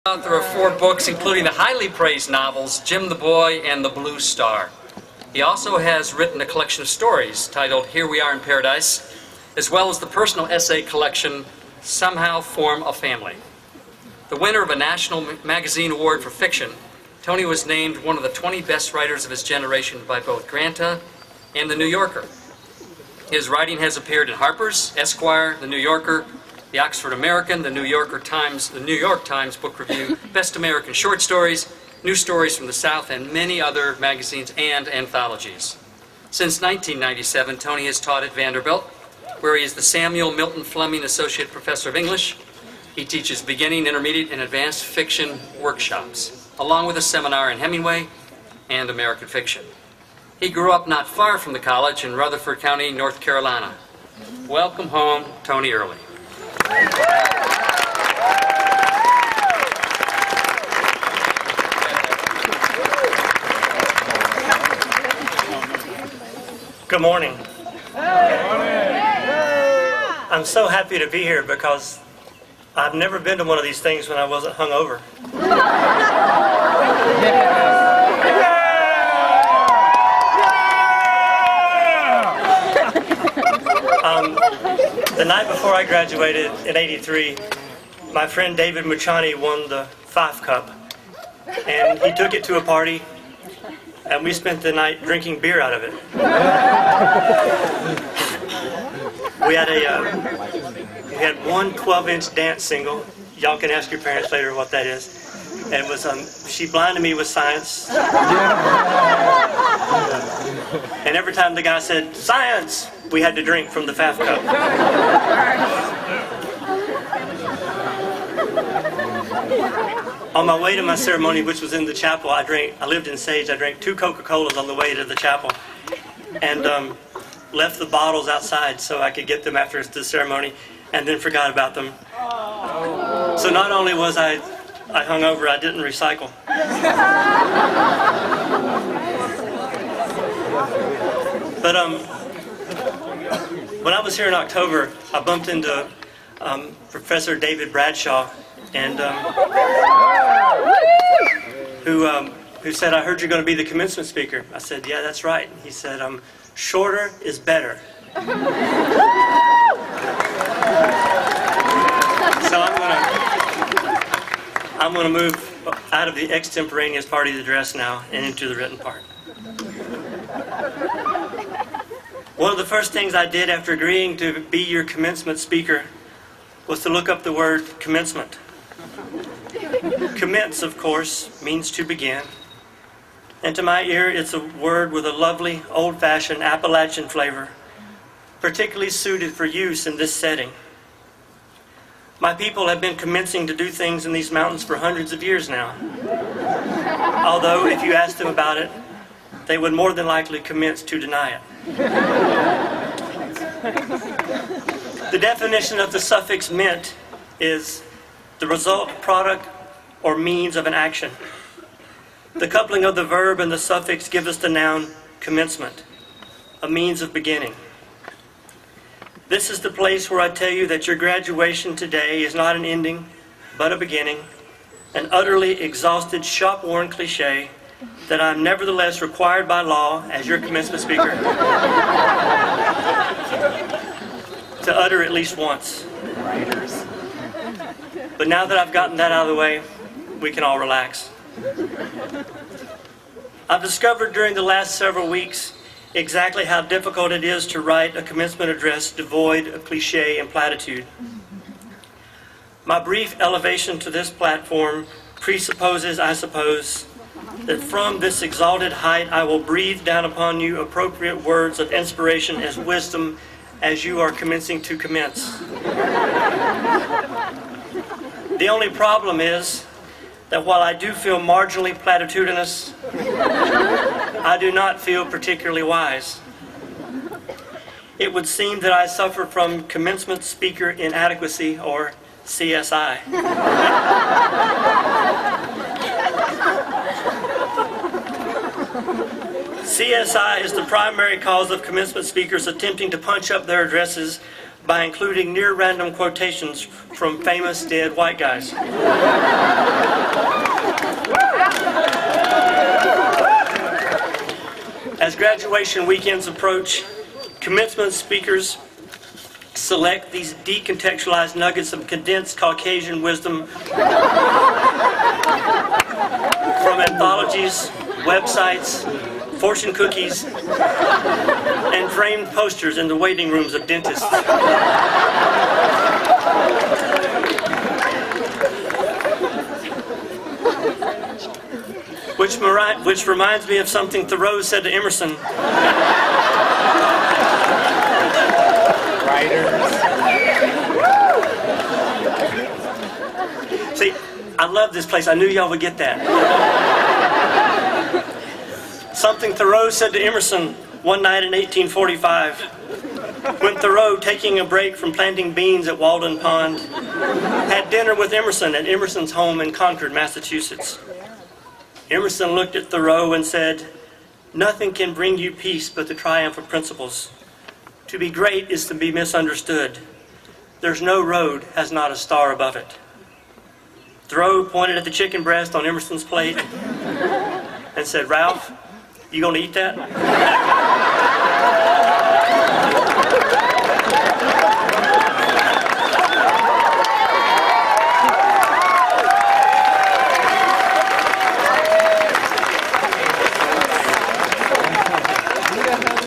Author of 4 books, including the highly praised novels Jim the Boy and The Blue Star. He also has written a collection of stories titled Here We Are in Paradise, as well as the personal essay collection Somehow Form a Family. The winner of a National Magazine Award for Fiction, Tony was named one of the 20 best writers of his generation by both Granta and The New Yorker. His writing has appeared in Harper's, Esquire, The New Yorker, the Oxford American, the New York Times Book Review, Best American Short Stories, New Stories from the South, and many other magazines and anthologies. Since 1997, Tony has taught at Vanderbilt, where he is the Samuel Milton Fleming Associate Professor of English. He teaches beginning, intermediate, and advanced fiction workshops, along with a seminar in Hemingway and American fiction. He grew up not far from the college in Rutherford County, North Carolina. Welcome home, Tony Early. Good morning. I'm so happy to be here because I've never been to one of these things when I wasn't hungover. The night before I graduated in '83, my friend David Muchani won the Fife Cup, and he took it to a party, and we spent the night drinking beer out of it. We had one 12-inch dance single. Y'all can ask your parents later what that is. And it was She Blinded Me with Science. And every time the guy said science, we had to drink from the Fife Cup. On my way to my ceremony, which was in the chapel, I lived in Sage. I drank 2 Coca-Colas on the way to the chapel, and left the bottles outside so I could get them after the ceremony, and then forgot about them. So not only was I hungover, I didn't recycle. But when I was here in October, I bumped into Professor David Bradshaw, and who said, "I heard you're going to be the commencement speaker." I said, "Yeah, that's right." He said, "Shorter is better." So I'm going to move out of the extemporaneous part of the address now and into the written part. One of the first things I did after agreeing to be your commencement speaker was to look up the word commencement. Commence, of course, means to begin. And to my ear, it's a word with a lovely, old-fashioned Appalachian flavor, particularly suited for use in this setting. My people have been commencing to do things in these mountains for hundreds of years now. Although, if you asked them about it, they would more than likely commence to deny it. The definition of the suffix ment is the result, product, or means of an action. The coupling of the verb and the suffix gives us the noun commencement, a means of beginning. This is the place where I tell you that your graduation today is not an ending, but a beginning, an utterly exhausted, shop-worn cliche that I'm nevertheless required by law, as your commencement speaker, to utter at least once. But now that I've gotten that out of the way, we can all relax. I've discovered during the last several weeks exactly how difficult it is to write a commencement address devoid of cliche and platitude. My brief elevation to this platform presupposes, I suppose, that from this exalted height I will breathe down upon you appropriate words of inspiration as wisdom as you are commencing to commence. The only problem is that while I do feel marginally platitudinous, I do not feel particularly wise. It would seem that I suffer from commencement speaker inadequacy, or CSI. CSI is the primary cause of commencement speakers attempting to punch up their addresses by including near-random quotations from famous dead white guys. As graduation weekends approach, commencement speakers select these decontextualized nuggets of condensed Caucasian wisdom from anthologies, websites, fortune cookies, and framed posters in the waiting rooms of dentists. Which reminds me of something Thoreau said to Emerson. See, I love this place. I knew y'all would get that. Something Thoreau said to Emerson one night in 1845, when Thoreau, taking a break from planting beans at Walden Pond, had dinner with Emerson at Emerson's home in Concord, Massachusetts. Emerson looked at Thoreau and said, "Nothing can bring you peace but the triumph of principles. To be great is to be misunderstood. There's no road has not a star above it." Thoreau pointed at the chicken breast on Emerson's plate and said, "Ralph, you gonna eat that?"